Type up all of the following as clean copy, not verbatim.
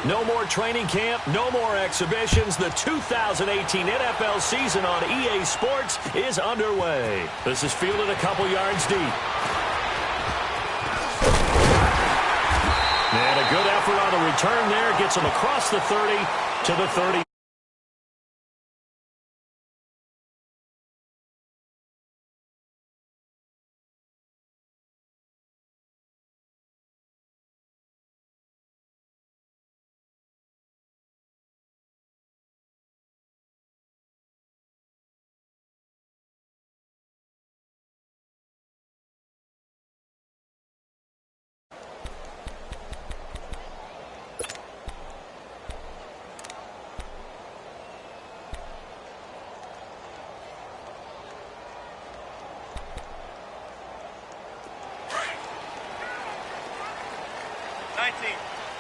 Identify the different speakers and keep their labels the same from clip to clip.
Speaker 1: No more training camp, no more exhibitions. The 2018 NFL season on EA Sports is underway. This is fielded a couple yards deep. And a good effort on the return there. Gets him across the 30 to the 30.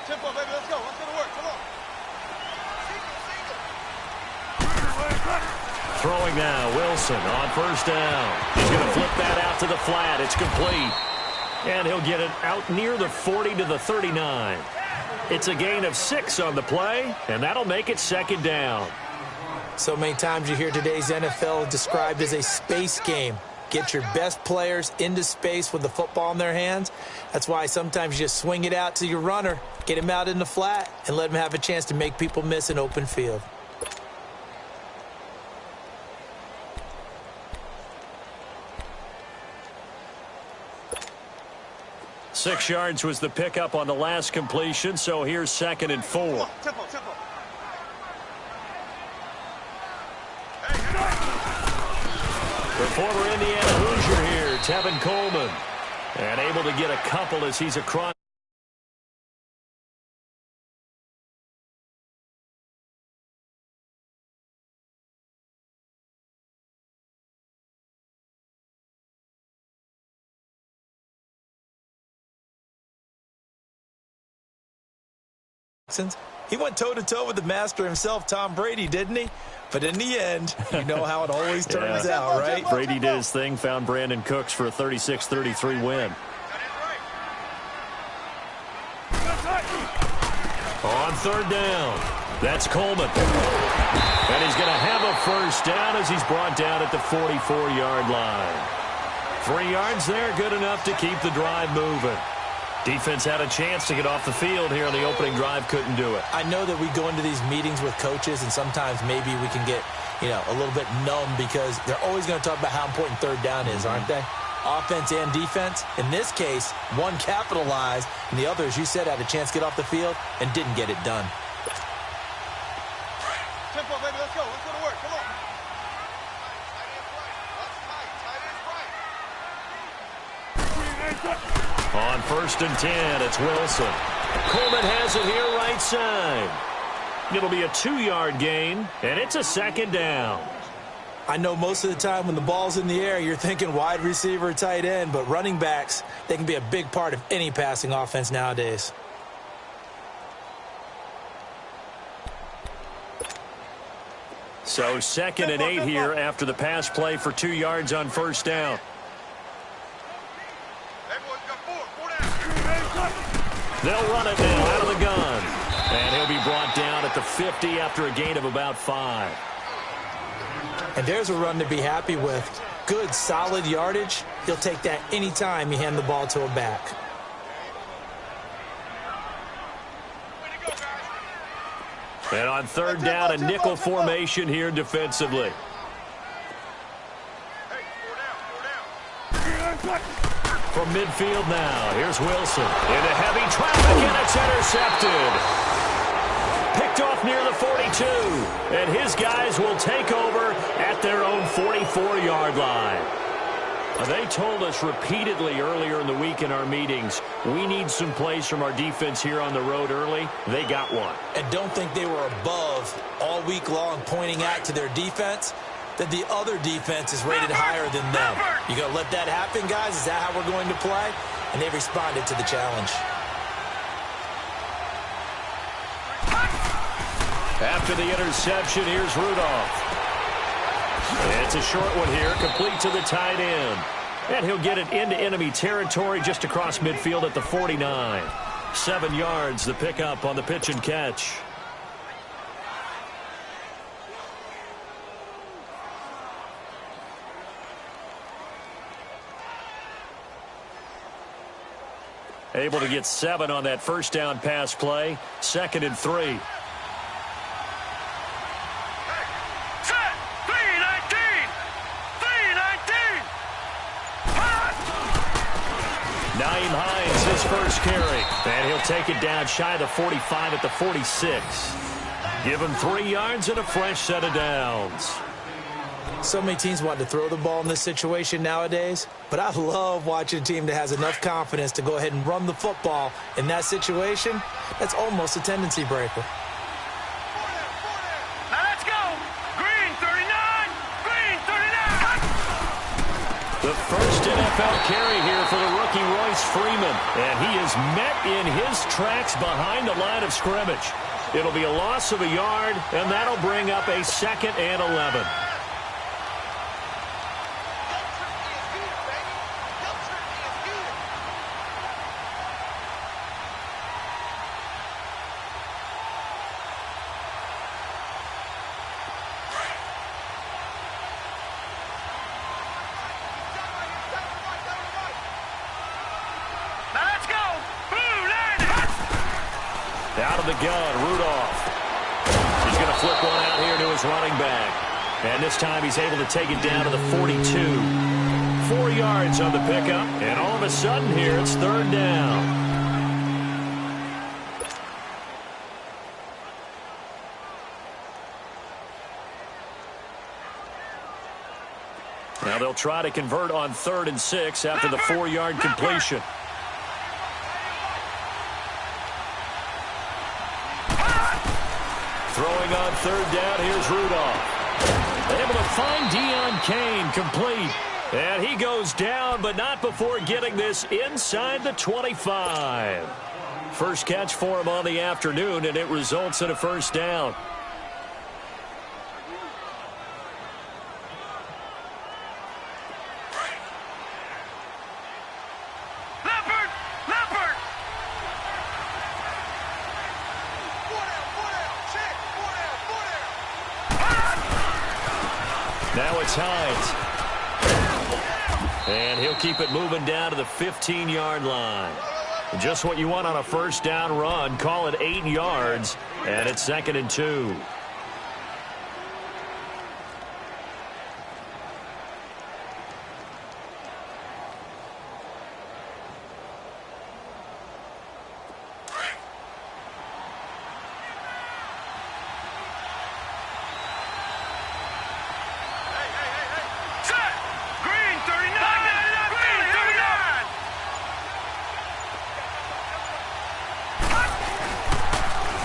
Speaker 2: Tempo, baby, let's go. Let's go to work. Come on.
Speaker 1: Throwing now, Wilson on first down. He's going to flip that out to the flat. It's complete. And he'll get it out near the 40 to the 39. It's a gain of 6 on the play, and that'll make it second down.
Speaker 3: So many times you hear today's NFL described as a space game. Get your best players into space with the football in their hands. That's why sometimes you just swing it out to your runner, get him out in the flat, and let him have a chance to make people miss an open field.
Speaker 1: Six yards was the pickup on the last completion, so here's 2nd and 4.
Speaker 2: Tempo.
Speaker 1: The former Indiana Hoosier here, Tevin Coleman. And able to get a couple as he's across.
Speaker 3: He went toe-to-toe with the master himself, Tom Brady, didn't he? But in the end, you know how it always turns out, right?
Speaker 1: Brady did his thing, found Brandon Cooks for a 36-33 win. On third down, that's Coleman. And he's going to have a first down as he's brought down at the 44-yard line. 3 yards there, good enough to keep the drive moving. Defense had a chance to get off the field here on the opening drive, couldn't do it.
Speaker 3: I know that we go into these meetings with coaches, and sometimes maybe we can get, a little bit numb because they're always going to talk about how important third down is, aren't they? Offense and defense. In this case, one capitalized, and the other, as you said, had a chance to get off the field and didn't get it done.
Speaker 2: Tempo, baby, let's go. Let's go to work. Come on.
Speaker 1: On 1st and 10, it's Wilson. Coleman has it here right side. It'll be a 2-yard gain, and it's a 2nd down.
Speaker 3: I know most of the time when the ball's in the air, you're thinking wide receiver, tight end, but running backs, they can be a big part of any passing offense nowadays.
Speaker 1: So 2nd and 8 here after the pass play for 2 yards on first down. They'll run it now out of the gun. And he'll be brought down at the 50 after a gain of about 5.
Speaker 3: And there's a run to be happy with. Good, solid yardage. He'll take that anytime you hand the ball to a back.
Speaker 1: And on third down, a nickel formation here defensively. From midfield now, here's Wilson. Into heavy traffic, and it's intercepted. Picked off near the 42. And his guys will take over at their own 44-yard line. They told us repeatedly earlier in the week in our meetings, we need some plays from our defense here on the road early. They got one.
Speaker 3: And don't think they were above all week long pointing out to their defense that the other defense is rated higher than them. You going to let that happen, guys? Is that how we're going to play? And they responded to the challenge.
Speaker 1: After the interception, here's Rudolph. It's a short one here, complete to the tight end. And he'll get it into enemy territory just across midfield at the 49. 7 yards, the pickup on the pitch and catch. Able to get 7 on that first down pass play. 2nd and 3. Naeem Hines, his first carry. And he'll take it down shy of the 45 at the 46. Give him 3 yards and a fresh set of downs.
Speaker 3: So many teams want to throw the ball in this situation nowadays, but I love watching a team that has enough confidence to go ahead and run the football in that situation. That's almost a tendency breaker.
Speaker 2: Now let's go. Green 39. Green 39.
Speaker 1: The first NFL carry here for the rookie Royce Freeman, and he is met in his tracks behind the line of scrimmage. It'll be a loss of a yard, and that'll bring up a 2nd and 11. Out of the gun, Rudolph. He's going to flip one out here to his running back. And this time he's able to take it down to the 42. 4 yards on the pickup. And all of a sudden here, it's 3rd down. Now they'll try to convert on 3rd and 6 after the 4-yard completion. Throwing on 3rd down, here's Rudolph. Able to find Deion Kane, complete. And he goes down, but not before getting this inside the 25. First catch for him on the afternoon, and it results in a 1st down. Now it's Hines. And he'll keep it moving down to the 15-yard line. Just what you want on a 1st down run. Call it 8 yards. And it's 2nd and 2.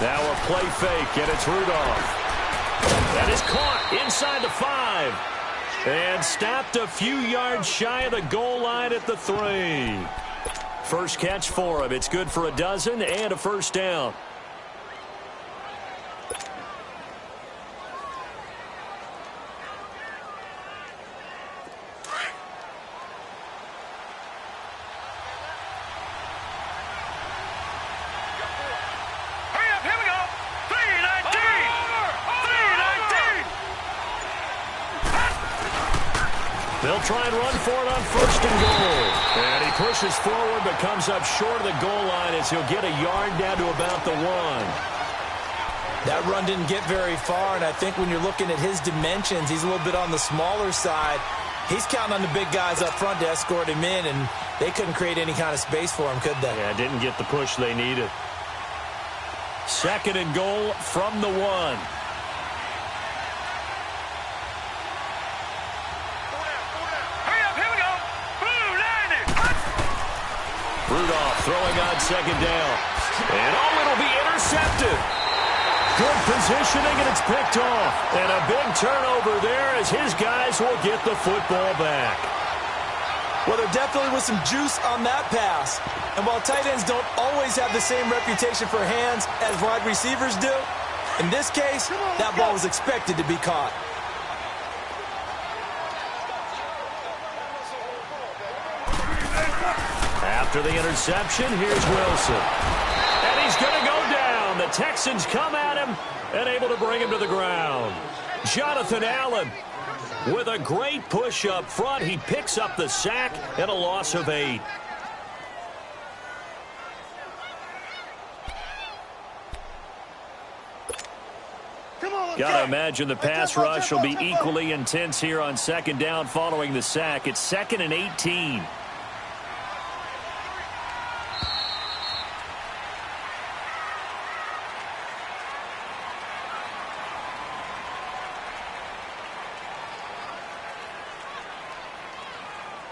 Speaker 1: Now a play fake, and it's Rudolph. That is caught inside the 5. And stopped a few yards shy of the goal line at the 3. First catch for him. It's good for a dozen and a 1st down. They'll try and run for it on 1st and goal. And he pushes forward but comes up short of the goal line as he'll get a yard down to about the 1.
Speaker 3: That run didn't get very far, and I think when you're looking at his dimensions, he's a little bit on the smaller side. He's counting on the big guys up front to escort him in, and they couldn't create any kind of space for him, could they?
Speaker 1: Yeah, didn't get the push they needed. 2nd and goal from the 1. Rudolph throwing on 2nd down. And it'll be intercepted. Good positioning, and it's picked off. And a big turnover there as his guys will get the football back.
Speaker 3: Well, there definitely was some juice on that pass. And while tight ends don't always have the same reputation for hands as wide receivers do, in this case, that ball was expected to be caught.
Speaker 1: After the interception, here's Wilson. Texans come at him and able to bring him to the ground. Jonathan Allen with a great push up front. He picks up the sack and a loss of 8. Gotta imagine the pass rush will be equally intense here on second down following the sack. It's 2nd and 18.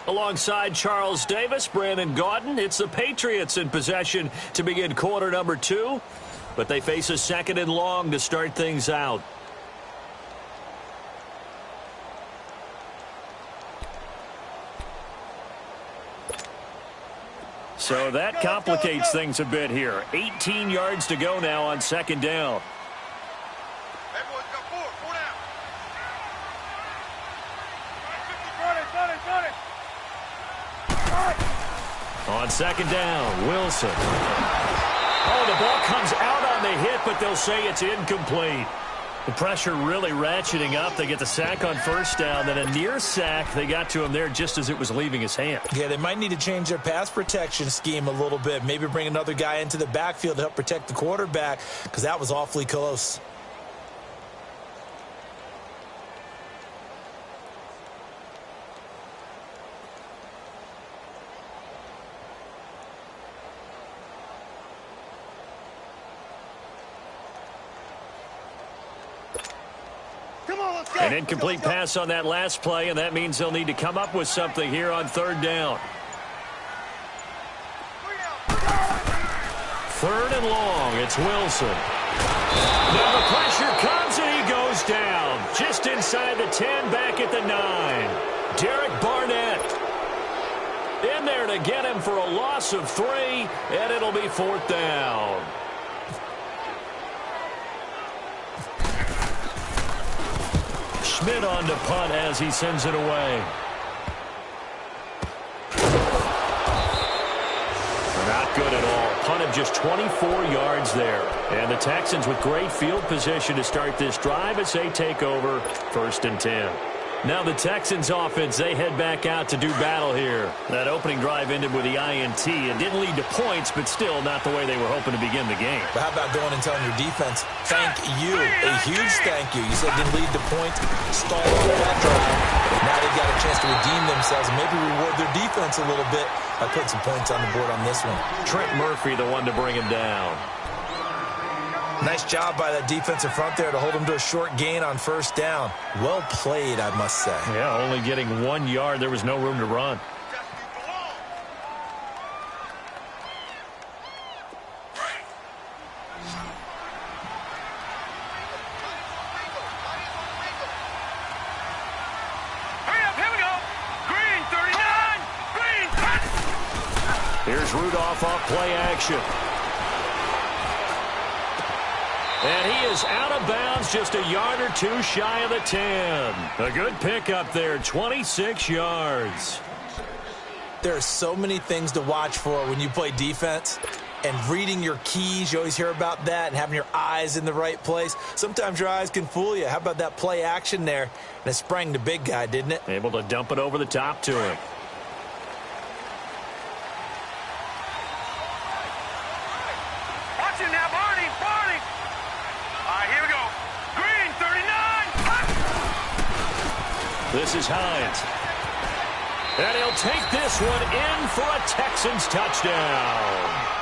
Speaker 1: Alongside Charles Davis, Brandon Gaudin, it's the Patriots in possession to begin quarter number 2. But they face a 2nd and long to start things out. So that complicates things a bit here. 18 yards to go now on second down.
Speaker 2: Everyone's got 4 down.
Speaker 1: On second down, Wilson. Oh, the ball comes out on the hit, but they'll say it's incomplete. The pressure really ratcheting up. They get the sack on first down, then a near sack. They got to him there just as it was leaving his hand.
Speaker 3: Yeah, they might need to change their pass protection scheme a little bit. Maybe bring another guy into the backfield to help protect the quarterback, because that was awfully close.
Speaker 1: An incomplete pass on that last play, and that means they'll need to come up with something here on third down. 3rd and long, it's Wilson. Now the pressure comes, and he goes down. Just inside the 10, back at the 9. Derek Barnett in there to get him for a loss of 3, and it'll be 4th down. Schmidt on to punt as he sends it away. Not good at all. Punt of just 24 yards there. And the Texans with great field position to start this drive as they take over 1st and 10. Now the Texans offense, they head back out to do battle here. That opening drive ended with the INT. It didn't lead to points, but still not the way they were hoping to begin the game.
Speaker 3: But how about going and telling your defense, thank you, a huge thank you. You said it didn't lead to points, stall on that drive. Now they've got a chance to redeem themselves and maybe reward their defense a little bit by putting some points on the board on this one.
Speaker 1: Trent Murphy, the one to bring him down.
Speaker 3: Nice job by that defensive front there to hold him to a short gain on first down. Well played, I must say.
Speaker 1: Yeah, only getting 1 yard. There was no room to run. Here's Rudolph off play action. And he is out of bounds, just a yard or 2 shy of the 10. A good pickup there, 26 yards.
Speaker 3: There are so many things to watch for when you play defense. And reading your keys, you always hear about that, and having your eyes in the right place. Sometimes your eyes can fool you. How about that play action there? And it sprang the big guy, didn't it?
Speaker 1: Able to dump it over the top to him. This is Hines. And he'll take this one in for a Texans touchdown.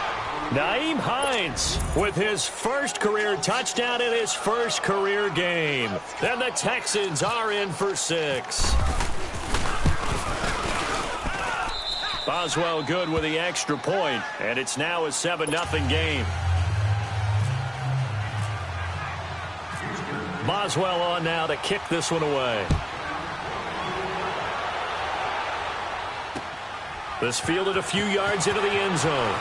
Speaker 1: Nyheim Hines with his first career touchdown in his first career game. And the Texans are in for 6. Boswell good with the extra point, and it's now a 7-0 game. Boswell on now to kick this one away. This fielded a few yards into the end zone.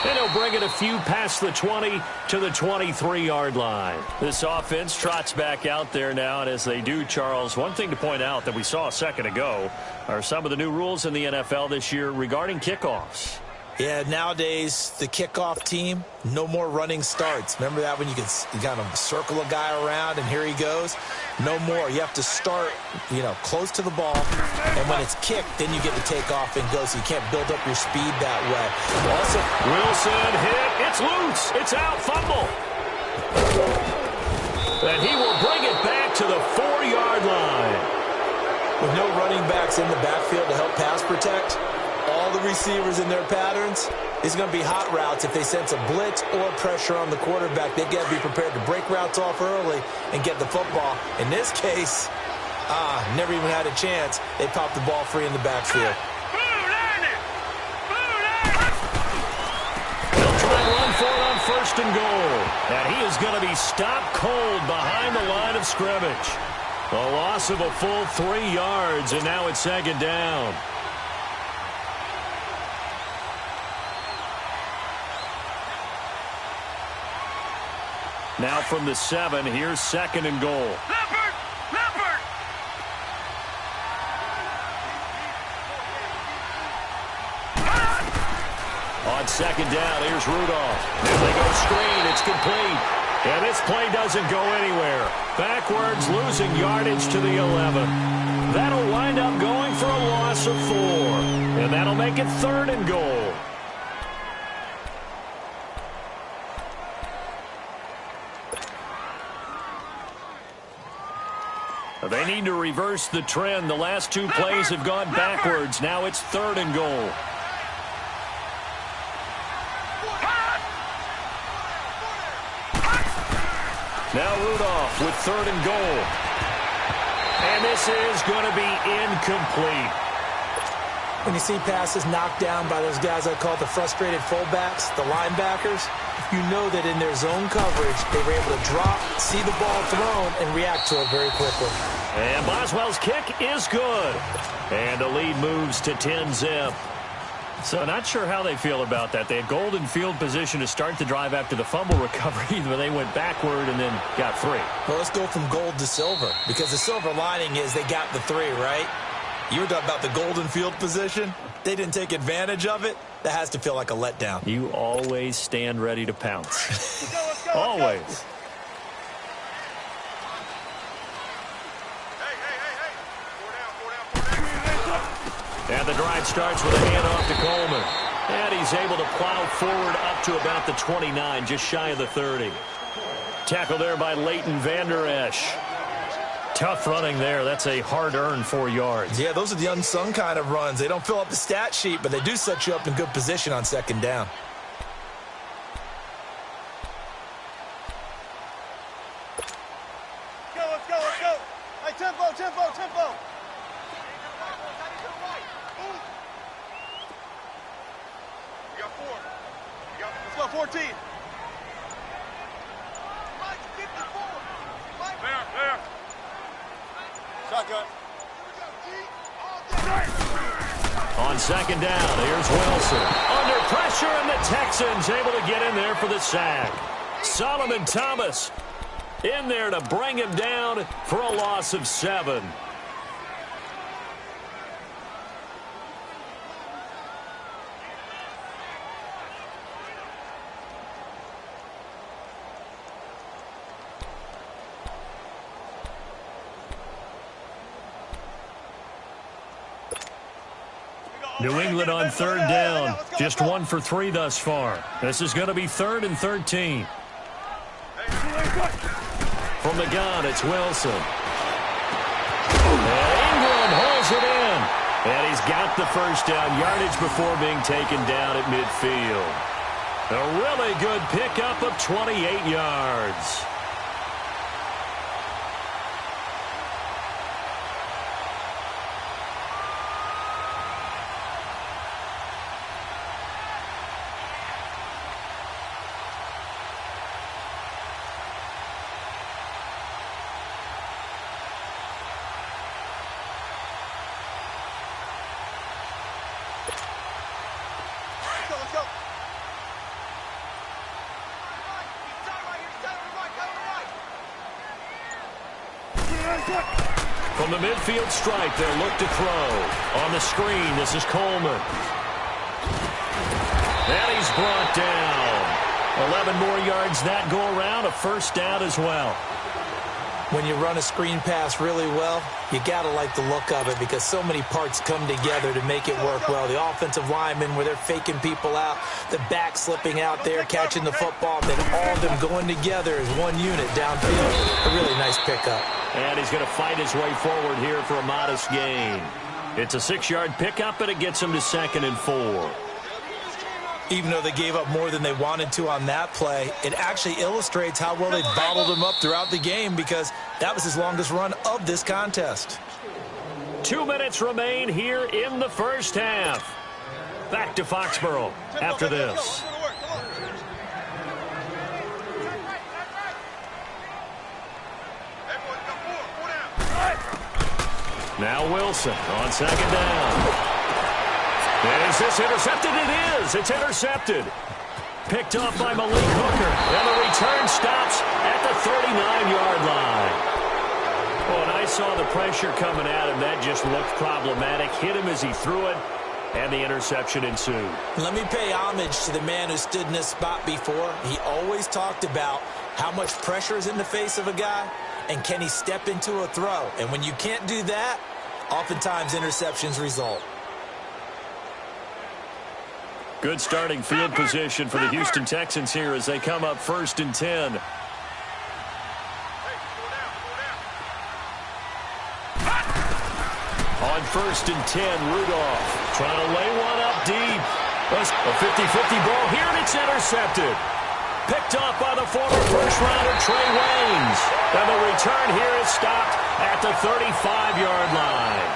Speaker 1: And he'll bring it a few past the 20 to the 23-yard line. This offense trots back out there now, and as they do, Charles, one thing to point out that we saw a second ago are some of the new rules in the NFL this year regarding kickoffs.
Speaker 3: Yeah, nowadays, the kickoff team, no more running starts. Remember that when you kind of circle a guy around and here he goes? No more. You have to start, close to the ball, and when it's kicked, then you get to take off and go, so you can't build up your speed that way. Also,
Speaker 1: Wilson hit. It's loose. It's out. Fumble. And he will bring it back to the 4-yard line.
Speaker 3: With no running backs in the backfield to help pass protect, all the receivers in their patterns, it's going to be hot routes. If they sense a blitz or pressure on the quarterback, they've got to be prepared to break routes off early and get the football. In this case, never even had a chance. They popped the ball free in the backfield.
Speaker 1: They'll try and run for it on 1st and goal. And he is going to be stopped cold behind the line of scrimmage. A loss of a full 3 yards, and now it's 2nd down. Now from the 7, here's 2nd and goal.
Speaker 2: Leopard! Leopard!
Speaker 1: On 2nd down, here's Rudolph. There they go screen. It's complete. And this play doesn't go anywhere. Backwards, losing yardage to the 11. That'll wind up going for a loss of 4. And that'll make it 3rd and goal. They need to reverse the trend. The last 2 plays have gone backwards. Now it's 3rd and goal. Now Rudolph with 3rd and goal. And this is going to be incomplete.
Speaker 3: When you see passes knocked down by those guys I call the frustrated fullbacks, the linebackers, you know that in their zone coverage, they were able to drop, see the ball thrown, and react to it very quickly.
Speaker 1: And Boswell's kick is good. And the lead moves to 10-zip. So not sure how they feel about that. They had golden field position to start the drive after the fumble recovery, but they went backward and then got 3.
Speaker 3: Well, let's go from gold to silver, because the silver lining is they got the 3, right? You were talking about the golden field position. They didn't take advantage of it. That has to feel like a letdown.
Speaker 1: You always stand ready to pounce.
Speaker 2: Let's go,
Speaker 1: Always.
Speaker 2: Hey. 4 down.
Speaker 1: And the drive starts with a handoff to Coleman. And he's able to plow forward up to about the 29, just shy of the 30. Tackle there by Leighton Vander Esch. Tough running there. That's a hard-earned 4 yards.
Speaker 3: Yeah, those are the unsung kind of runs. They don't fill up the stat sheet, but they do set you up in good position on 2nd down.
Speaker 2: Let's go. Hey, tempo. We got 4. Let's go, 14. There. Shotgun.
Speaker 1: On 2nd down, here's Wilson. Under pressure, and the Texans able to get in there for the sack. Solomon Thomas in there to bring him down for a loss of 7. New England on 3rd down. Just 1 for 3 thus far. This is going to be 3rd and 13. From the gun, it's Wilson. And Ingram holds it in. And he's got the 1st down yardage before being taken down at midfield. A really good pickup of 28 yards.
Speaker 2: Let's go.
Speaker 1: From the midfield stripe, they'll look to throw. On the screen, this is Coleman. And he's brought down. 11 more yards that go around, a first down as well.
Speaker 3: When you run a screen pass really well, you got to like the look of it because so many parts come together to make it work well. The offensive linemen, where they're faking people out, the back slipping out there, catching the football, then all of them going together as one unit downfield. A really nice pickup.
Speaker 1: And he's going to fight his way forward here for a modest gain. It's a 6-yard pickup, and it gets him to 2nd and 4.
Speaker 3: Even though they gave up more than they wanted to on that play, it actually illustrates how well they bottled him up throughout the game because that was his longest run of this contest.
Speaker 1: 2 minutes remain here in the first half. Back to Foxborough after this. Now Wilson on 2nd down. Is this intercepted? It is. It's intercepted. Picked off by Malik Hooker. And the return stops at the 39-yard line. Well, and I saw the pressure coming at him. That just looked problematic. Hit him as he threw it, and the interception ensued.
Speaker 3: Let me pay homage to the man who stood in this spot before. He always talked about how much pressure is in the face of a guy, and can he step into a throw. And when you can't do that, oftentimes interceptions result.
Speaker 1: Good starting field position for the Houston Texans here as they come up 1st and 10. On 1st and 10, Rudolph trying to lay one up deep. A 50-50 ball here, and it's intercepted. Picked off by the former first-rounder Trey Waynes. And the return here is stopped at the 35-yard line.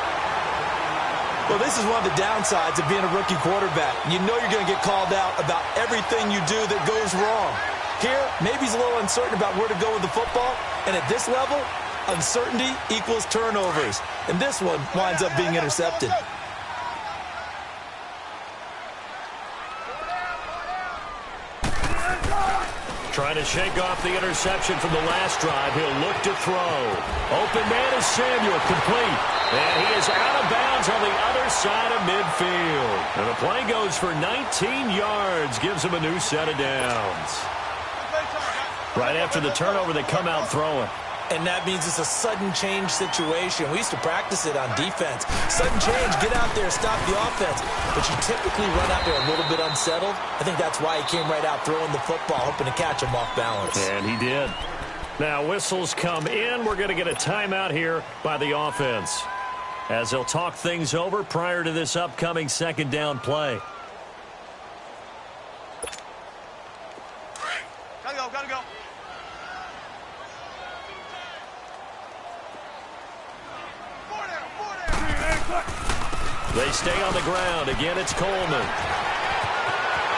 Speaker 3: Well, this is one of the downsides of being a rookie quarterback. You know you're going to get called out about everything you do that goes wrong. Here, maybe he's a little uncertain about where to go with the football. And at this level, uncertainty equals turnovers. And this one winds up being intercepted.
Speaker 1: Trying to shake off the interception from the last drive. He'll look to throw. Open man is Samuel, complete. And he is out of bounds on the other side of midfield. And the play goes for 19 yards. Gives him a new set of downs. Right after the turnover, they come out throwing.
Speaker 3: And that means it's a sudden change situation. We used to practice it on defense. Sudden change, get out there, stop the offense. But you typically run out there a little bit unsettled. I think that's why he came right out throwing the football, hoping to catch him off balance.
Speaker 1: And he did. Now whistles come in. We're going to get a timeout here by the offense, as they'll talk things over prior to this upcoming 2nd down play.
Speaker 2: Gotta go.
Speaker 1: They stay on the ground. Again, it's Coleman.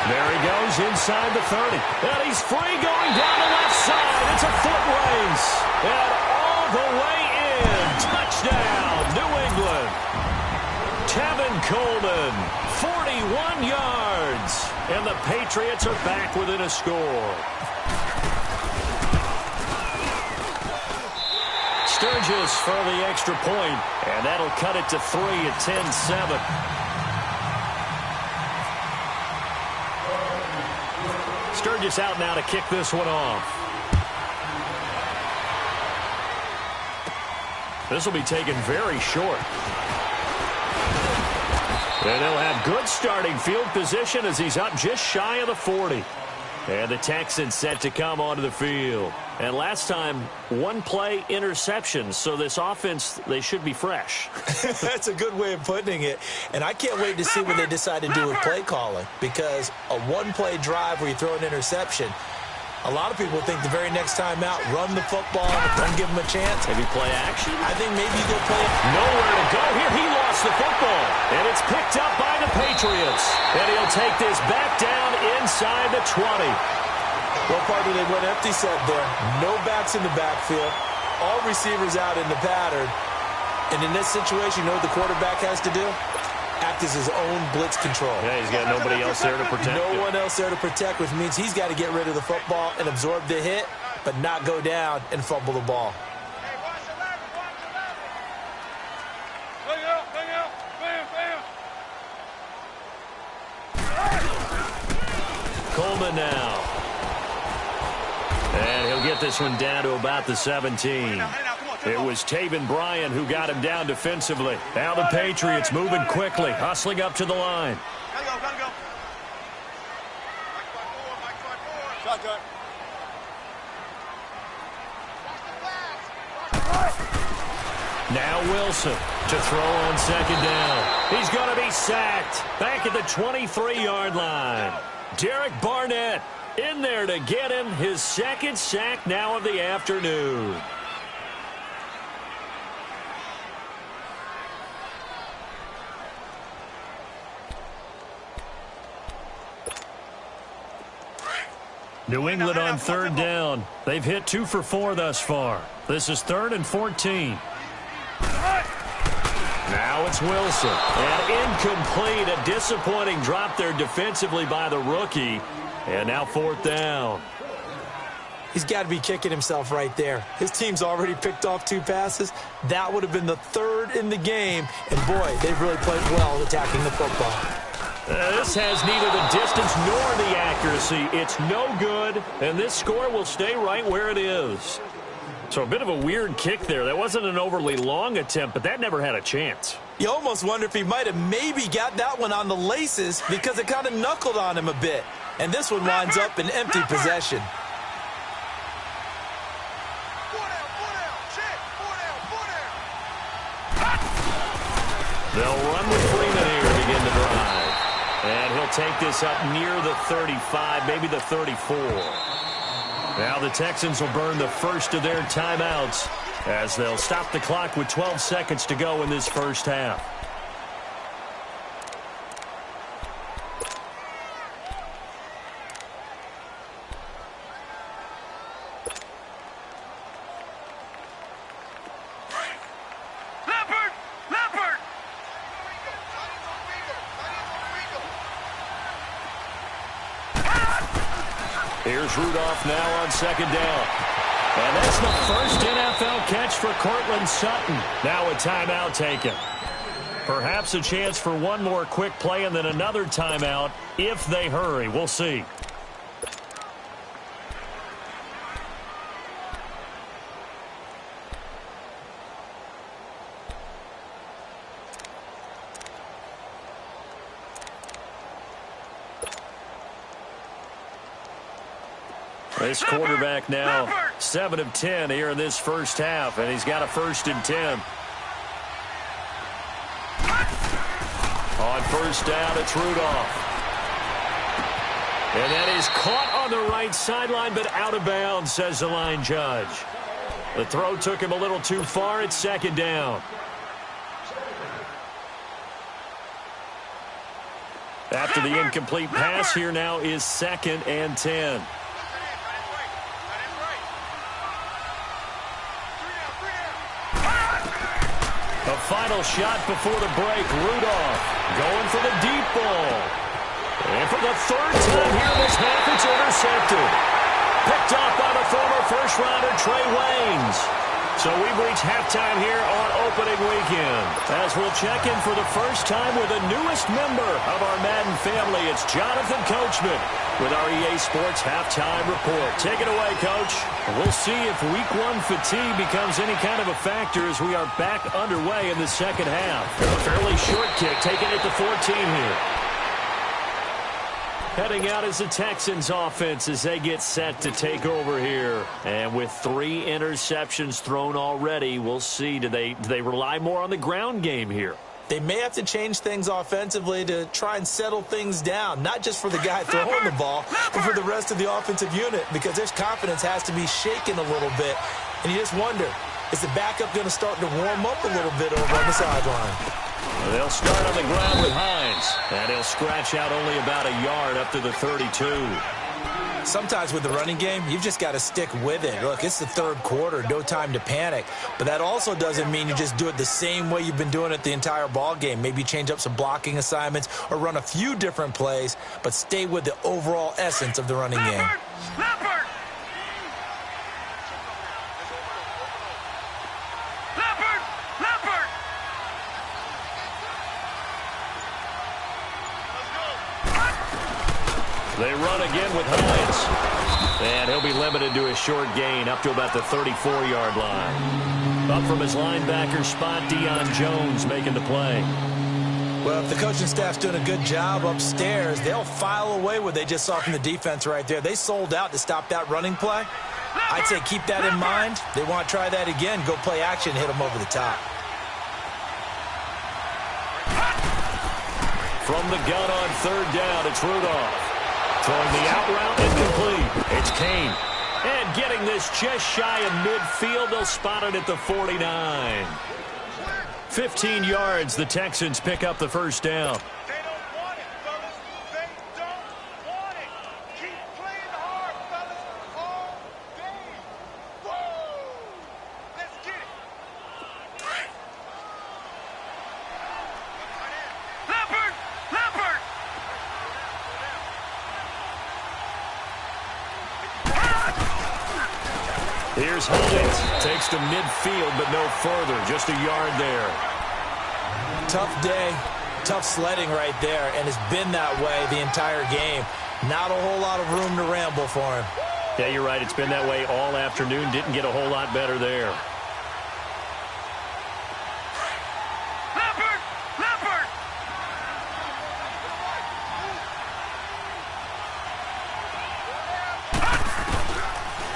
Speaker 1: There he goes inside the 30. And he's free going down the left side. It's a foot race. And all the way in. Touchdown, New England. Tevin Coleman, 41 yards. And the Patriots are back within a score. Sturgis for the extra point, and that'll cut it to 3 at 10-7. Sturgis out now to kick this one off. This will be taken very short. And they'll have good starting field position as he's up just shy of the 40. And the Texans set to come onto the field. And last time, one play interception. So this offense, they should be fresh.
Speaker 3: That's a good way of putting it. And I can't wait to see what they decide to do with play calling. Because a one-play drive where you throw an interception, a lot of people think the very next time out, run the football, don't give them a chance.
Speaker 1: Maybe play action?
Speaker 3: I think maybe you go play it.
Speaker 1: Nowhere to go here. He lost the football. And it's picked up by the Patriots. And he'll take this back down inside the 20.
Speaker 3: What part do they went empty set there? No backs in the backfield. All receivers out in the pattern. And in this situation, you know what the quarterback has to do? Act as his own blitz control.
Speaker 1: Yeah, he's got nobody else there to protect him.
Speaker 3: No one else there to protect, which means he's got to get rid of the football and absorb the hit, but not go down and fumble the ball.
Speaker 2: Bring out. Bam.
Speaker 1: Tillman now. And he'll get this one down to about the 17. It was Taven Bryan who got him down defensively. Now the Patriots moving quickly, hustling up to the line.
Speaker 2: Gotta go. Shotgun.
Speaker 1: Now Wilson to throw on second down. He's going to be sacked back at the 23-yard line. Derek Barnett in there to get him his second sack now of the afternoon. New England on third down. They've hit 2 for 4 thus far. This is 3rd and 14. Now it's Wilson. And incomplete. A disappointing drop there defensively by the rookie. And now 4th down.
Speaker 3: He's got to be kicking himself right there. His team's already picked off 2 passes. That would have been the 3rd in the game. And, boy, they've really played well attacking the football.
Speaker 1: This has neither the distance nor the accuracy. It's no good, and this score will stay right where it is. So a bit of a weird kick there. That wasn't an overly long attempt, but that never had a chance.
Speaker 3: You almost wonder if he might have maybe got that one on the laces because it kind of knuckled on him a bit. And this one winds up in empty possession.
Speaker 1: They'll run with Freeman here to begin the drive. And he'll take this up near the 35, maybe the 34. Now the Texans will burn the first of their timeouts as they'll stop the clock with 12 seconds to go in this first half. Here's Rudolph now on second down. And that's the first NFL catch for Cortland Sutton. Now a timeout taken. Perhaps a chance for one more quick play and then another timeout if they hurry. We'll see. This quarterback now 7 of 10 here in this first half, and he's got a 1st and 10. On first down, it's Rudolph. And that is caught on the right sideline, but out of bounds, says the line judge. The throw took him a little too far. It's second down. After the incomplete pass, here now is 2nd and 10. A final shot before the break. Rudolph going for the deep ball. And for the 3rd time here in this half, it's intercepted. Picked off by the former first-rounder Trey Waynes. So we've reached halftime here on opening weekend. As we'll check in for the first time with the newest member of our Madden family, it's Jonathan Coachman with our EA Sports Halftime Report. Take it away, Coach. We'll see if Week 1 fatigue becomes any kind of a factor as we are back underway in the second half. A fairly short kick, taking it to 14 here. Heading out is the Texans offense as they get set to take over here. And with 3 interceptions thrown already, we'll see. Do they rely more on the ground game here?
Speaker 3: They may have to change things offensively to try and settle things down, not just for the guy throwing the ball, but for the rest of the offensive unit, because their confidence has to be shaken a little bit. And you just wonder, is the backup going to start to warm up a little bit over on the sideline?
Speaker 1: They'll start on the ground with Hines, and he'll scratch out only about a yard up to the 32.
Speaker 3: Sometimes with the running game, you've just got to stick with it. Look, it's the 3rd quarter, no time to panic. But that also doesn't mean you just do it the same way you've been doing it the entire ball game. Maybe change up some blocking assignments or run a few different plays, but stay with the overall essence of the running game.
Speaker 1: They run again with Hines. And he'll be limited to a short gain up to about the 34-yard line. Up from his linebacker spot, Deion Jones making the play.
Speaker 3: Well, if the coaching staff's doing a good job upstairs, they'll file away what they just saw from the defense right there. They sold out to stop that running play. I'd say keep that in mind. They want to try that again, go play action, hit them over the top.
Speaker 1: From the gun on third down, it's Rudolph. Throwing the out route, incomplete. It's Kane. And getting this just shy of midfield, they'll spot it at the 49. 15 yards, the Texans pick up the first down.
Speaker 2: They don't want it, fellas. They don't want it. Keep playing hard, fellas, all day. Woo! Let's get it. Leopard! Leopard!
Speaker 1: Here's Hines. Takes to midfield, but no further. Just a yard there.
Speaker 3: Tough day, tough sledding right there, and it's been that way the entire game. Not a whole lot of room to ramble for him.
Speaker 1: Yeah, you're right. It's been that way all afternoon. Didn't get a whole lot better there.
Speaker 2: Leopard! Leopard!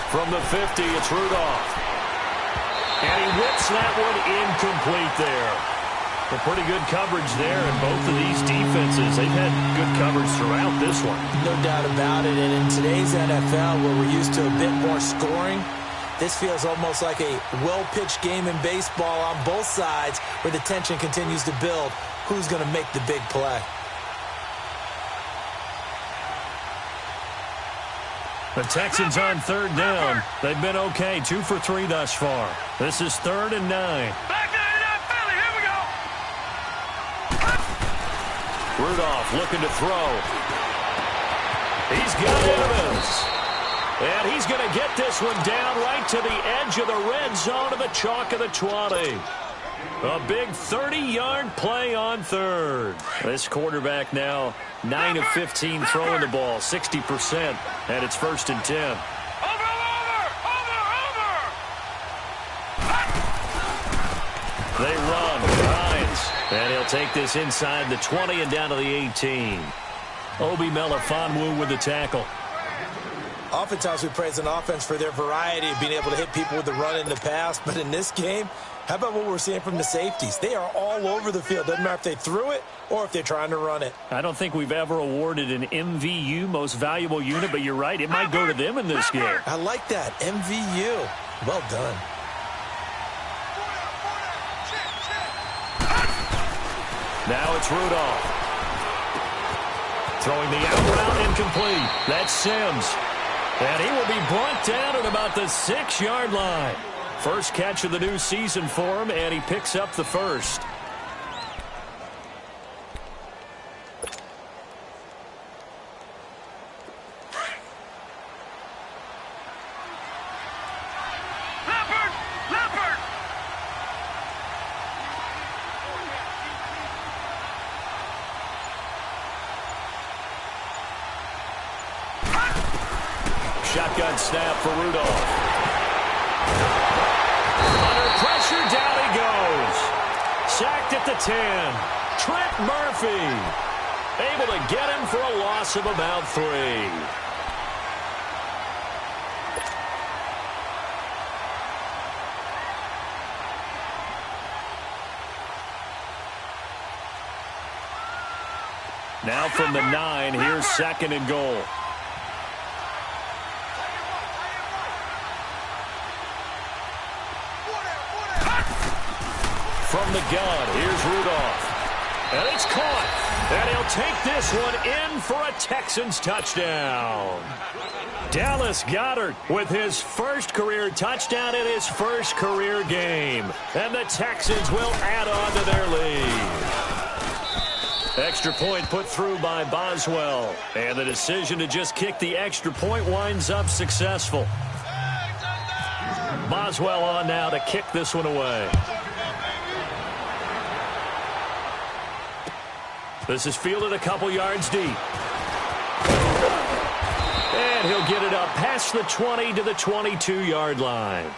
Speaker 1: From the 50, it's Rudolph. And he whips that one incomplete there. Well, pretty good coverage there, and both of these defenses, they've had good coverage throughout this one.
Speaker 3: No doubt about it, and in today's NFL, where we're used to a bit more scoring, this feels almost like a well-pitched game in baseball on both sides where the tension continues to build. Who's going to make the big play?
Speaker 1: The Texans on third down. They've been okay, 2 for 3 thus far. This is 3rd and 9.
Speaker 2: Back there in that Philly. Here we go.
Speaker 1: Rudolph looking to throw. He's got Evans. And he's going to get this one down right to the edge of the red zone to the chalk of the 20. A big 30-yard play on third. This quarterback now 9 of 15 throwing the ball, 60%, and it's 1st and 10.
Speaker 2: Over!
Speaker 1: They run. Hines. And he'll take this inside the 20 and down to the 18. Obi Melifonwu with the tackle.
Speaker 3: Oftentimes we praise an offense for their variety of being able to hit people with the run in the pass, but in this game, how about what we're seeing from the safeties? They are all over the field. Doesn't matter if they threw it or if they're trying to run it.
Speaker 1: I don't think we've ever awarded an MVU, most valuable unit, but you're right, it might go to them in this game.
Speaker 3: I like that, MVU. Well done.
Speaker 1: Now it's Rudolph. Throwing the out route incomplete. That's Sims. And he will be brought down at about the 6-yard line. First catch of the new season for him, and he picks up the first.
Speaker 2: Leopard! Leopard!
Speaker 1: Shotgun snap for Rudolph. Under pressure, down he goes. Sacked at the 10. Trent Murphy able to get him for a loss of about 3. Now from the 9, here's 2nd and goal. From the gun, here's Rudolph. And it's caught. And he'll take this one in for a Texans touchdown. Dallas Goedert with his first career touchdown in his first career game. And the Texans will add on to their lead. Extra point put through by Boswell. And the decision to just kick the extra point winds up successful. Boswell on now to kick this one away. This is fielded a couple yards deep. And he'll get it up past the 20 to the 22-yard line.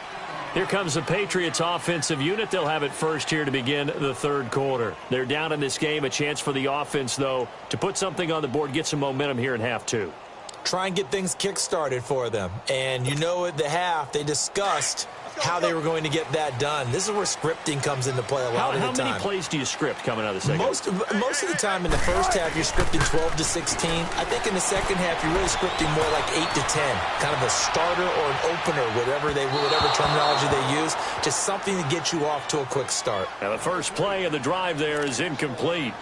Speaker 1: Here comes the Patriots offensive unit. They'll have it first here to begin the third quarter. They're down in this game. A chance for the offense, though, to put something on the board, get some momentum here in half two.
Speaker 3: Try and get things kick-started for them. And you know at the half, they discussed how they were going to get that done. This is where scripting comes into play a lot of the time.
Speaker 1: How many plays do you script coming out of the second?
Speaker 3: Most of the time in the first half, you're scripting 12 to 16. I think in the second half, you're really scripting more like 8 to 10. Kind of a starter or an opener, whatever terminology they use. Just something to get you off to a quick start.
Speaker 1: Now the first play of the drive there is incomplete.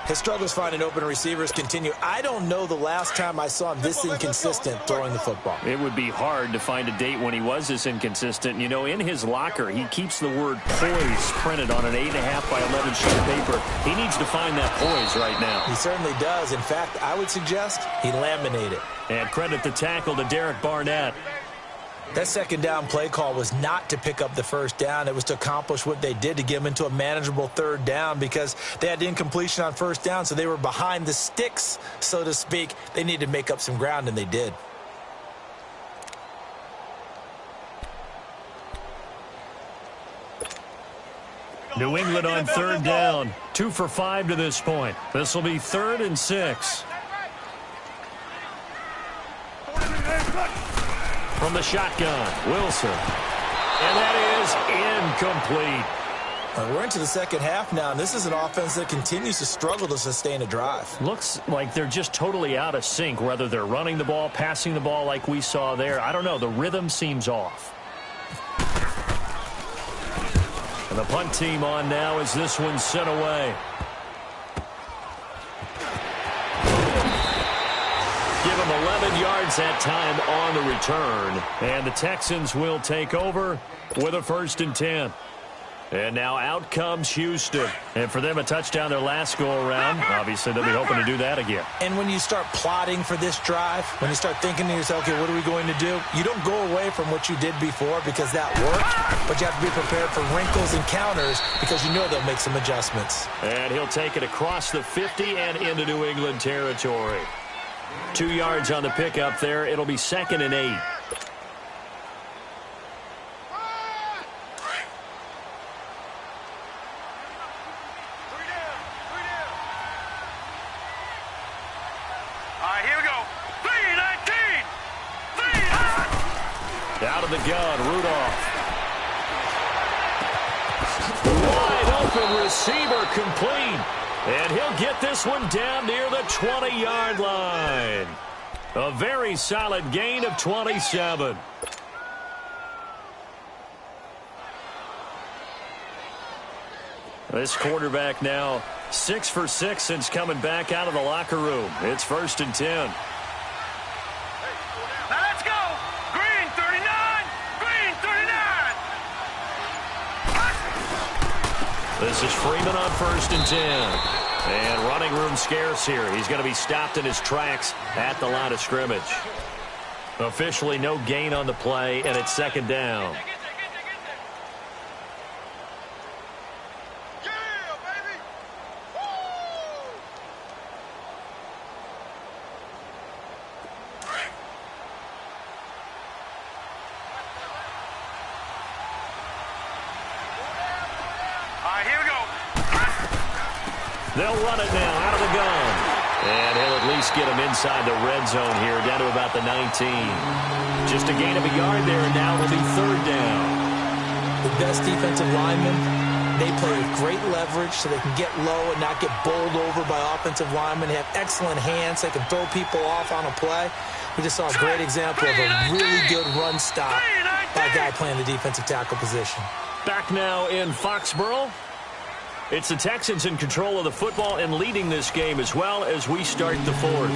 Speaker 3: His struggles finding open receivers continue. I don't know the last time I saw him this inconsistent throwing the football.
Speaker 1: It would be hard to find a date when he was this inconsistent. You know, in his locker, he keeps the word poise printed on an 8.5 by 11 sheet of paper. He needs to find that poise right now.
Speaker 3: He certainly does. In fact, I would suggest he laminate it.
Speaker 1: And credit the tackle to Derek Barnett.
Speaker 3: That second down play call was not to pick up the first down. It was to accomplish what they did, to get them into a manageable third down, because they had the incompletion on first down, so they were behind the sticks, so to speak. They needed to make up some ground, and they did.
Speaker 1: New England on third down. 2 for 5 to this point. This will be 3rd and 6. From the shotgun, Wilson. And that is incomplete.
Speaker 3: We're into the second half now, and this is an offense that continues to struggle to sustain a drive.
Speaker 1: Looks like they're just totally out of sync, whether they're running the ball, passing the ball like we saw there. I don't know. The rhythm seems off. And the punt team on now as this one's sent away. Give them 11 yards that time on the return. And the Texans will take over with a 1st and 10. And now out comes Houston. And for them, a touchdown their last go-around. Obviously, they'll be hoping to do that again.
Speaker 3: And when you start plotting for this drive, when you start thinking to yourself, okay, what are we going to do? You don't go away from what you did before because that worked, but you have to be prepared for wrinkles and counters because you know they'll make some adjustments.
Speaker 1: And he'll take it across the 50 and into New England territory. 2 yards on the pickup there. It'll be 2nd and 8.
Speaker 2: Here we go. 3-19.
Speaker 1: Out of the gun, Rudolph. Wide open receiver complete. And he'll get this one down near the 20-yard line. A very solid gain of 27. This quarterback now 6 for 6 since coming back out of the locker room. It's 1st and 10.
Speaker 2: Now let's go. Green 39. Green 39.
Speaker 1: This is Freeman on 1st and 10. And running room scarce here. He's going to be stopped in his tracks at the line of scrimmage. Officially no gain on the play, and it's 2nd down.
Speaker 2: Here we go.
Speaker 1: They'll run it now out of the gun. And he'll at least get him inside the red zone here, down to about the 19. Just a gain of a yard there, and now it'll be 3rd down.
Speaker 3: The best defensive linemen, they play with great leverage so they can get low and not get bowled over by offensive linemen. They have excellent hands. They can throw people off on a play. We just saw a great example of a really good run stop by a guy playing the defensive tackle position.
Speaker 1: Back now in Foxborough. It's the Texans in control of the football and leading this game as well as we start the 4th.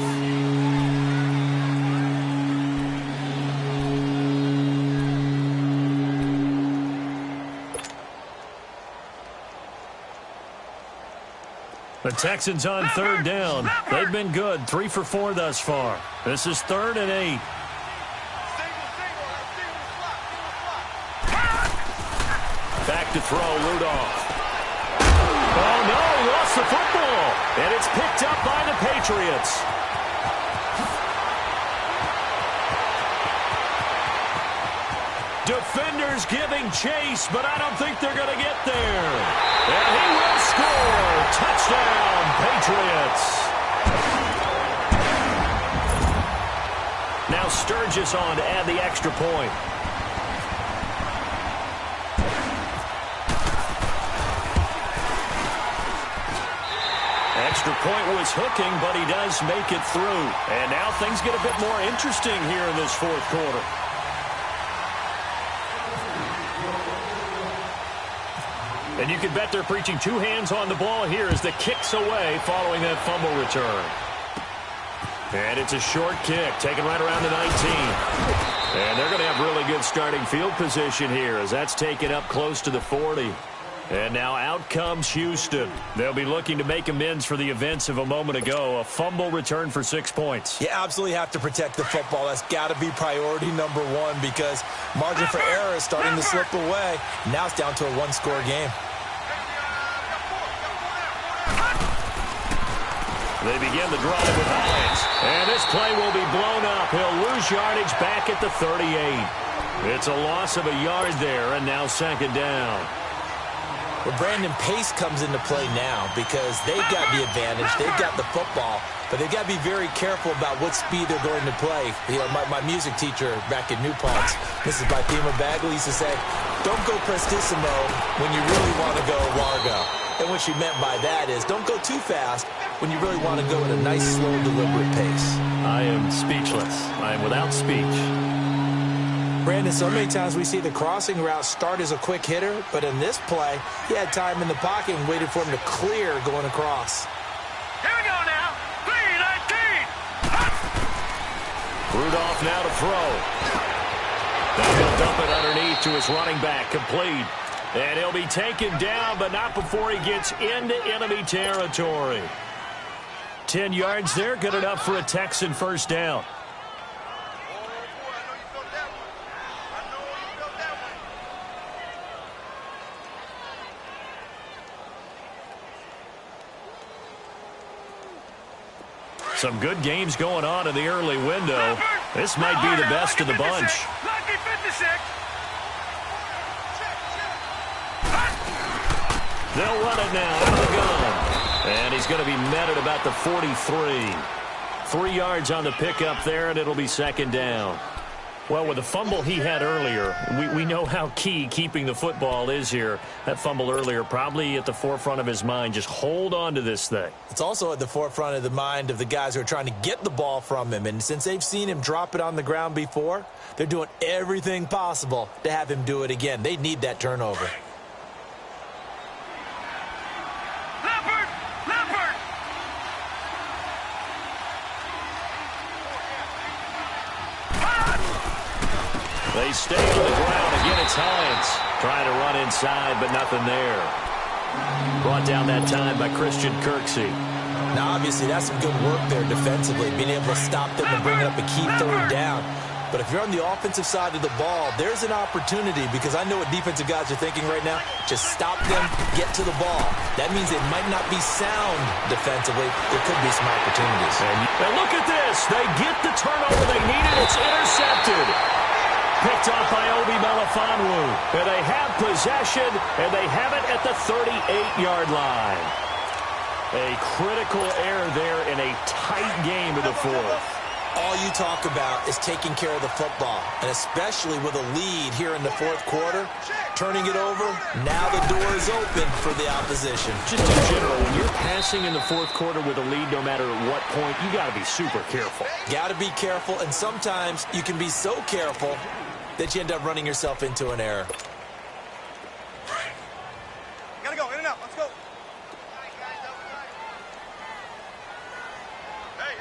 Speaker 1: The Texans on 3rd down. They've been good, 3 for 4 thus far. This is 3rd and 8. Back to throw, Rudolph. Oh, no, he lost the football. And it's picked up by the Patriots. Defenders giving chase, but I don't think they're going to get there. And he will score. Touchdown, Patriots. Now Sturgis on to add the extra point. Extra point was hooking, but he does make it through. And now things get a bit more interesting here in this fourth quarter. And you can bet they're preaching two hands on the ball here as the kick's away following that fumble return. And it's a short kick, taken right around the 19. And they're going to have really good starting field position here as that's taken up close to the 40. And now out comes Houston. They'll be looking to make amends for the events of a moment ago. A fumble return for 6 points.
Speaker 3: You absolutely have to protect the football. That's got to be priority number one because margin for error is starting to slip away. Now it's down to a one-score game.
Speaker 1: They begin the drive with Hines. And this play will be blown up. He'll lose yardage back at the 38. It's a loss of a yard there, and now second down.
Speaker 3: Well, Brandon, pace comes into play now because they've got the advantage. They've got the football, but they've got to be very careful about what speed they're going to play. You know, my music teacher back in New Paltz, Mrs. Bathema Bagley, used to say, don't go prestissimo when you really want to go largo. And what she meant by that is don't go too fast when you really want to go at a nice, slow, deliberate pace.
Speaker 1: I am speechless. I am without speech.
Speaker 3: Brandon, so many times we see the crossing route start as a quick hitter, but in this play, he had time in the pocket and waited for him to clear going across.
Speaker 2: Here we go now. 3-19.
Speaker 1: Rudolph now to throw. Then he'll dump it underneath to his running back, complete. And he'll be taken down, but not before he gets into enemy territory. 10 yards there, good enough for a Texan first down. Some good games going on in the early window. This might be the best of the bunch. They'll run it now out of the gun. And he's going to be met at about the 43. 3 yards on the pickup there, and it'll be second down. Well, with the fumble he had earlier, we know how key keeping the football is here. That fumble earlier probably at the forefront of his mind. Just hold on to this thing.
Speaker 3: It's also at the forefront of the mind of the guys who are trying to get the ball from him. And since they've seen him drop it on the ground before, they're doing everything possible to have him do it again. They need that turnover.
Speaker 1: They stay on the ground. Again, it's Hines trying to run inside, but nothing there. Brought down that time by Christian Kirksey.
Speaker 3: Now, obviously, that's some good work there defensively, being able to stop them and bring up a key third down. But if you're on the offensive side of the ball, there's an opportunity because I know what defensive guys are thinking right now. Just stop them, get to the ball. That means it might not be sound defensively. There could be some opportunities.
Speaker 1: And look at this. They get the turnover they needed. It's intercepted. Picked off by Obi Melifonwu. And they have possession, and they have it at the 38-yard line. A critical error there in a tight game of the fourth.
Speaker 3: All you talk about is taking care of the football, and especially with a lead here in the fourth quarter, turning it over, now the door is open for the opposition.
Speaker 1: Just in general, when you're passing in the fourth quarter with a lead, no matter at what point, you got to be super careful.
Speaker 3: Got to be careful, and sometimes you can be so careful that you end up running yourself into an error.
Speaker 2: Gotta go, in and out, let's go. Hey.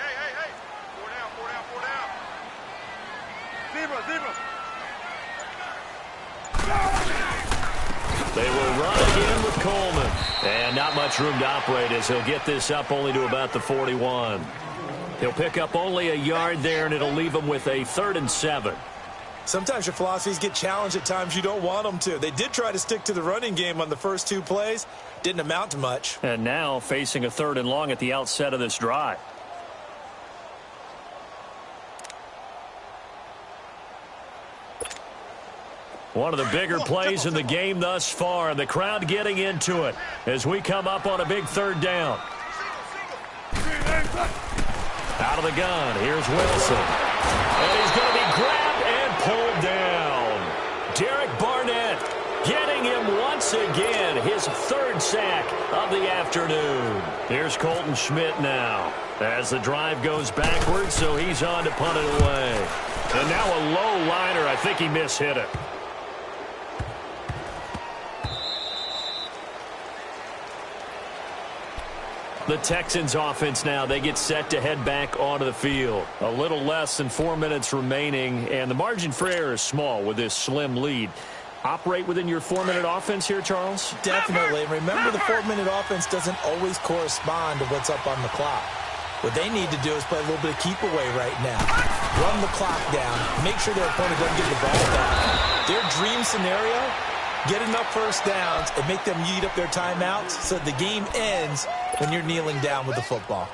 Speaker 2: 4 down. Zebra.
Speaker 1: They will run again with Coleman. And not much room to operate as he'll get this up only to about the 41. He'll pick up only a yard there, and it'll leave him with a 3rd and 7.
Speaker 3: Sometimes your philosophies get challenged at times you don't want them to. They did try to stick to the running game on the first 2 plays. Didn't amount to much.
Speaker 1: And now facing a 3rd and long at the outset of this drive. One of the bigger plays in the game thus far, and the crowd getting into it as we come up on a big third down. Out of the gun, here's Wilson. And he's going to be grabbed and pulled down. Derek Barnett getting him once again, his third sack of the afternoon. Here's Colton Schmidt now as the drive goes backwards, so he's on to punt it away. And now a low liner. I think he mishit it. The Texans offense now, they get set to head back onto the field. A little less than 4 minutes remaining, and the margin for error is small with this slim lead. Operate within your 4-minute offense here, Charles?
Speaker 3: Definitely. Remember, the 4-minute offense doesn't always correspond to what's up on the clock. What they need to do is play a little bit of keep away right now. Run the clock down. Make sure their opponent doesn't get the ball back. Their dream scenario, get enough first downs and make them eat up their timeouts so the game ends when you're kneeling down with the football.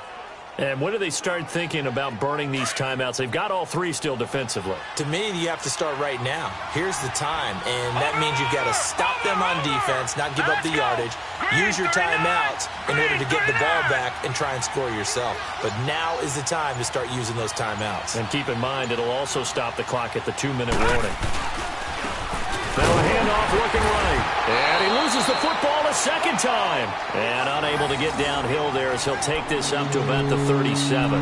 Speaker 1: And when do they start thinking about burning these timeouts? They've got all three still defensively.
Speaker 3: To me, you have to start right now. Here's the time, and that means you've got to stop them on defense, not give up the yardage, use your timeouts in order to get the ball back and try and score yourself. But now is the time to start using those timeouts.
Speaker 1: And keep in mind, it'll also stop the clock at the 2-minute warning. Now a handoff looking right. And he loses the football a second time. And unable to get downhill there as he'll take this up to about the 37.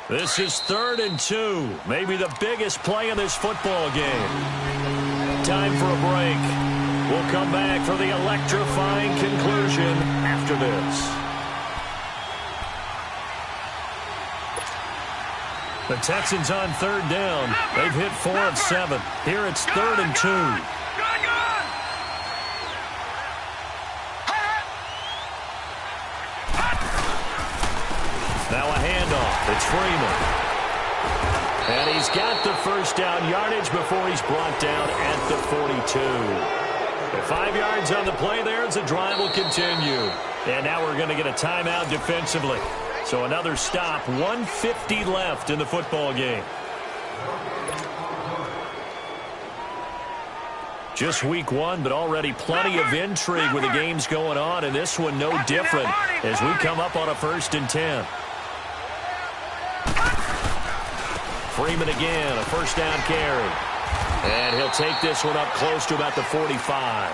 Speaker 1: This is 3rd and 2. Maybe the biggest play in this football game. Time for a break. We'll come back for the electrifying conclusion after this. The Texans on 3rd down. They've hit 4 of 7. Here it's 3rd and 2. Now a handoff. It's Freeman. And he's got the first down yardage before he's brought down at the 42. The 5 yards on the play there as the drive will continue. And now we're going to get a timeout defensively. So another stop, 1:50 left in the football game. Just week 1, but already plenty of intrigue with the games going on, and this one no different as we come up on a 1st and 10. Freeman again, a first down carry. And he'll take this one up close to about the 45.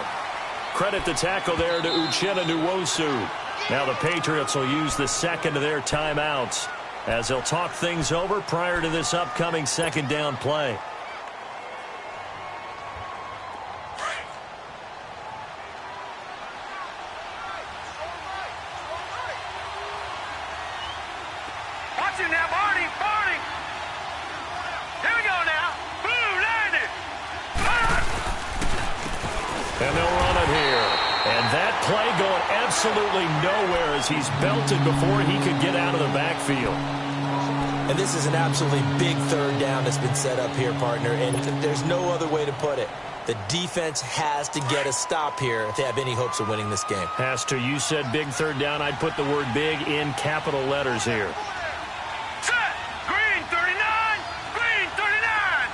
Speaker 1: Credit the tackle there to Uchenna Nwosu. Now the Patriots will use the second of their timeouts as they'll talk things over prior to this upcoming 2nd down play.
Speaker 2: Watch it now, Barney, Barney. Here we go now. Boom, landed.
Speaker 1: And they'll run it here. And that play going absolutely nowhere as he's belted before he could get out of the backfield.
Speaker 3: And this is an absolutely big 3rd down that's been set up here, partner, and there's no other way to put it. The defense has to get a stop here if they have any hopes of winning this game.
Speaker 1: Has to. You said big 3rd down. I'd put the word big in capital letters here.
Speaker 2: Set. Green 39. Green 39.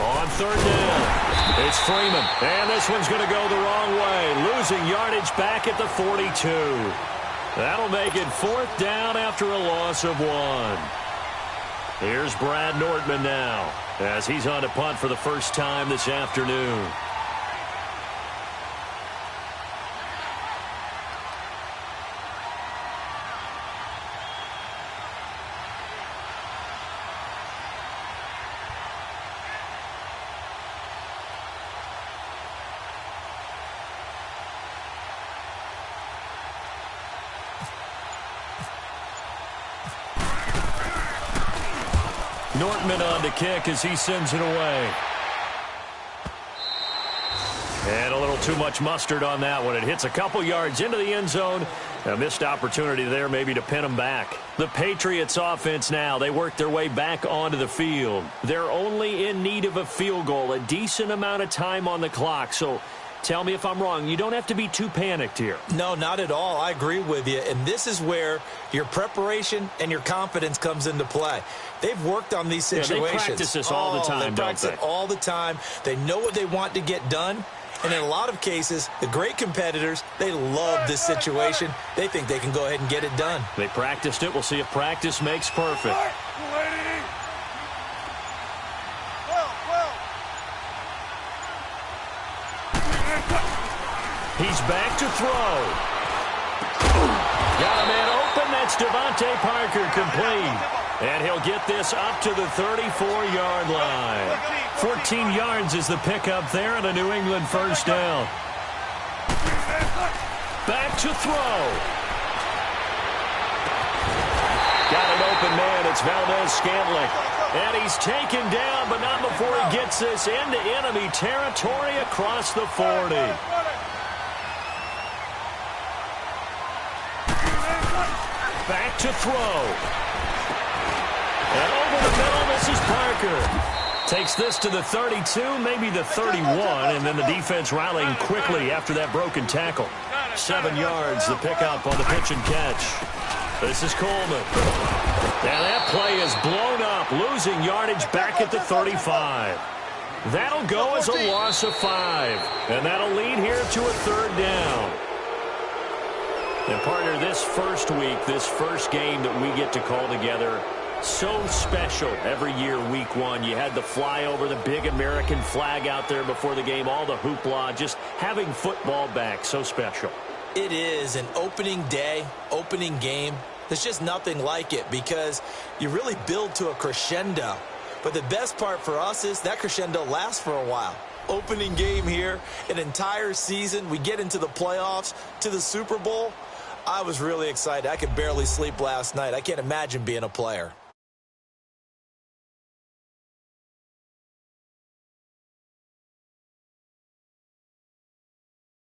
Speaker 1: On 3rd down. It's Freeman, and this one's going to go the wrong way, losing yardage back at the 42. That'll make it 4th down after a loss of 1. Here's Brad Nortman now, as he's on to punt for the first time this afternoon. Nortman on to kick as he sends it away. And a little too much mustard on that one. It hits a couple yards into the end zone. A missed opportunity there maybe to pin him back. The Patriots offense now, they work their way back onto the field. They're only in need of a field goal, a decent amount of time on the clock. So Tell me if I'm wrong. You don't have to be too panicked here.
Speaker 3: No, not at all. I agree with you. And this is where your preparation and your confidence comes into play. They've worked on these situations.
Speaker 1: Yeah, they practice this all the time,
Speaker 3: They practice it all the time. They know what they want to get done. And in a lot of cases, the great competitors, they love this situation. They think they can go ahead and get it done.
Speaker 1: They practiced it. We'll see if practice makes perfect. He's back to throw. Got a man open. That's Devontae Parker complete. And he'll get this up to the 34-yard line. 14 yards is the pickup there and a New England first down. Back to throw. Got an open man. It's Valdez-Scantling. And he's taken down, but not before he gets this into enemy territory across the 40. Back to throw. And over the middle, this is Parker. Takes this to the 32, maybe the 31, and then the defense rallying quickly after that broken tackle. 7 yards, the pickup on the pitch and catch. This is Coleman. And that play is blown up, losing yardage back at the 35. That'll go as a loss of 5, and that'll lead here to a third down. And, partner, this first week, this first game that we get to call together, so special every year, week one. You had the flyover, the big American flag out there before the game, all the hoopla, just having football back, so special.
Speaker 3: It is an opening day, opening game. There's just nothing like it because you really build to a crescendo. But the best part for us is that crescendo lasts for a while. Opening game here, an entire season. We get into the playoffs, to the Super Bowl. I was really excited. I could barely sleep last night. I can't imagine being a player.